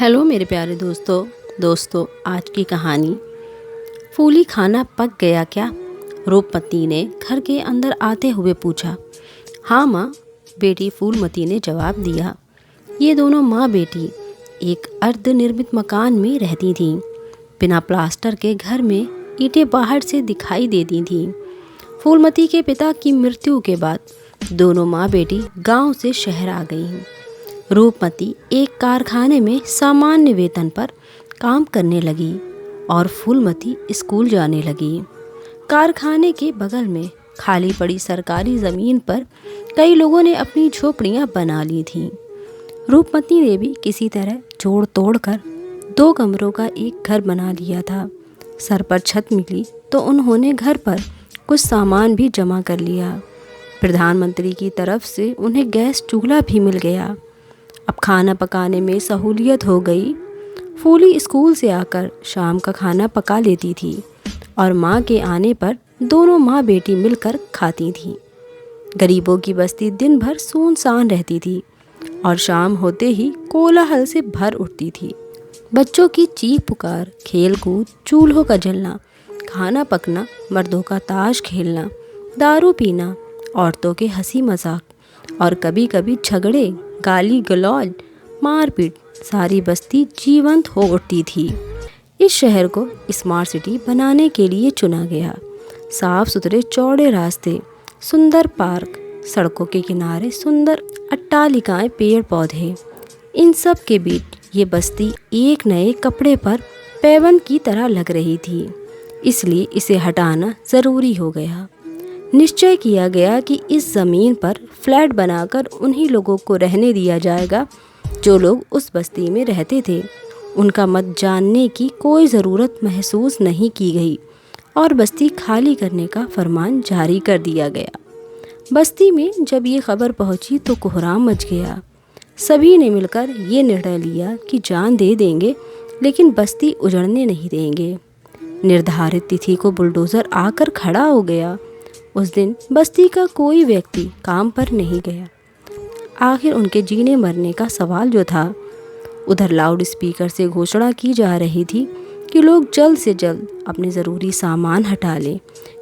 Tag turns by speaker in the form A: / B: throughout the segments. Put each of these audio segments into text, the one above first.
A: Hello मेरे प्यारे दोस्तों आज की कहानी फूली खाना पक गया क्या। रूपमती ने घर के अंदर आते हुए पूछा। हाँ माँ, बेटी फूलमती ने जवाब दिया। ये दोनों माँ बेटी एक अर्धनिर्मित मकान में रहती थीं। बिना प्लास्टर के घर में ईंटें बाहर से दिखाई देती थीं। फूलमती के पिता की मृत्यु के बाद दोनों माँ बेटी गांव से शहर आ गईं। रूपमती एक कारखाने में सामान्य वेतन पर काम करने लगी और फूलमती स्कूल जाने लगी। कारखाने के बगल में खाली पड़ी सरकारी ज़मीन पर कई लोगों ने अपनी झोपड़ियां बना ली थीं। रूपमती ने भी किसी तरह जोड़ तोड़ कर 2 कमरों का एक घर बना लिया था। सर पर छत मिली तो उन्होंने घर पर कुछ सामान भी जमा कर लिया। प्रधानमंत्री की तरफ से उन्हें गैस चूल्हा भी मिल गया। अब खाना पकाने में सहूलियत हो गई। फूली स्कूल से आकर शाम का खाना पका लेती थी और माँ के आने पर दोनों माँ बेटी मिलकर खाती थीं। गरीबों की बस्ती दिन भर सुनसान रहती थी और शाम होते ही कोलाहल से भर उठती थी। बच्चों की चीख पुकार, खेल कूद, चूल्हों का जलना, खाना पकना, मर्दों का ताश खेलना, दारू पीना, औरतों के हंसी मजाक और कभी कभी झगड़े, गाली गलौज, मारपीट, सारी बस्ती जीवंत हो उठती थी। इस शहर को स्मार्ट सिटी बनाने के लिए चुना गया। साफ सुथरे चौड़े रास्ते, सुंदर पार्क, सड़कों के किनारे सुंदर अट्टालिकाएं, पेड़ पौधे, इन सब के बीच ये बस्ती एक नए कपड़े पर पैबंद की तरह लग रही थी। इसलिए इसे हटाना ज़रूरी हो गया। निश्चय किया गया कि इस ज़मीन पर फ्लैट बनाकर उन्हीं लोगों को रहने दिया जाएगा जो लोग उस बस्ती में रहते थे। उनका मत जानने की कोई ज़रूरत महसूस नहीं की गई और बस्ती खाली करने का फरमान जारी कर दिया गया। बस्ती में जब ये खबर पहुंची तो कोहराम मच गया। सभी ने मिलकर ये निर्णय लिया कि जान दे देंगे लेकिन बस्ती उजड़ने नहीं देंगे। निर्धारित तिथि को बुलडोज़र आकर खड़ा हो गया। उस दिन बस्ती का कोई व्यक्ति काम पर नहीं गया। आखिर उनके जीने मरने का सवाल जो था। उधर लाउड स्पीकर से घोषणा की जा रही थी कि लोग जल्द से जल्द अपने ज़रूरी सामान हटा लें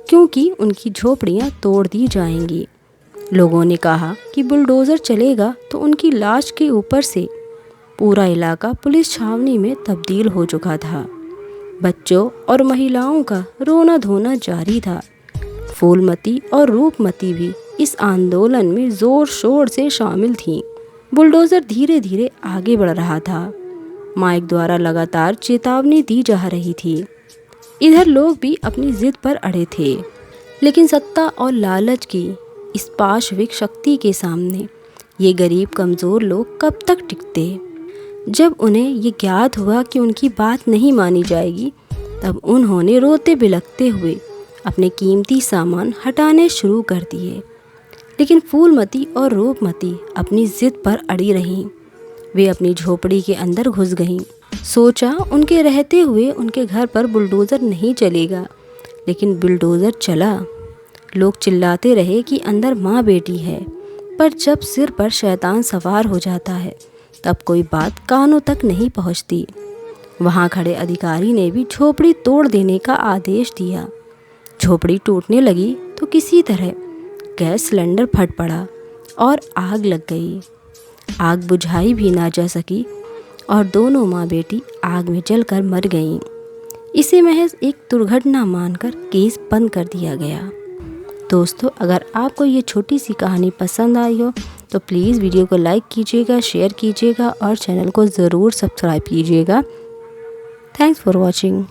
A: क्योंकि उनकी झोपड़ियां तोड़ दी जाएंगी। लोगों ने कहा कि बुलडोज़र चलेगा तो उनकी लाश के ऊपर से पूरा इलाका पुलिस छावनी में तब्दील हो चुका था। बच्चों और महिलाओं का रोना धोना जारी था। फूलमती और रूपमती भी इस आंदोलन में ज़ोर शोर से शामिल थीं। बुलडोज़र धीरे धीरे आगे बढ़ रहा था। माइक द्वारा लगातार चेतावनी दी जा रही थी। इधर लोग भी अपनी जिद पर अड़े थे। लेकिन सत्ता और लालच की इस पाशविक शक्ति के सामने ये गरीब कमज़ोर लोग कब तक टिकते। जब उन्हें ये ज्ञात हुआ कि उनकी बात नहीं मानी जाएगी तब उन्होंने रोते बिलखते हुए अपने कीमती सामान हटाने शुरू कर दिए। लेकिन फूलमती और रूपमती अपनी जिद पर अड़ी रहीं। वे अपनी झोपड़ी के अंदर घुस गईं। सोचा उनके रहते हुए उनके घर पर बुलडोज़र नहीं चलेगा, लेकिन बुलडोज़र चला। लोग चिल्लाते रहे कि अंदर माँ बेटी है, पर जब सिर पर शैतान सवार हो जाता है तब कोई बात कानों तक नहीं पहुँचती। वहाँ खड़े अधिकारी ने भी झोपड़ी तोड़ देने का आदेश दिया। झोपड़ी टूटने लगी तो किसी तरह गैस सिलेंडर फट पड़ा और आग लग गई। आग बुझाई भी ना जा सकी और दोनों माँ बेटी आग में जलकर मर गईं। इसे महज एक दुर्घटना मानकर केस बंद कर दिया गया। दोस्तों, अगर आपको ये छोटी सी कहानी पसंद आई हो तो प्लीज़ वीडियो को लाइक कीजिएगा, शेयर कीजिएगा और चैनल को ज़रूर सब्सक्राइब कीजिएगा। Thanks for watching.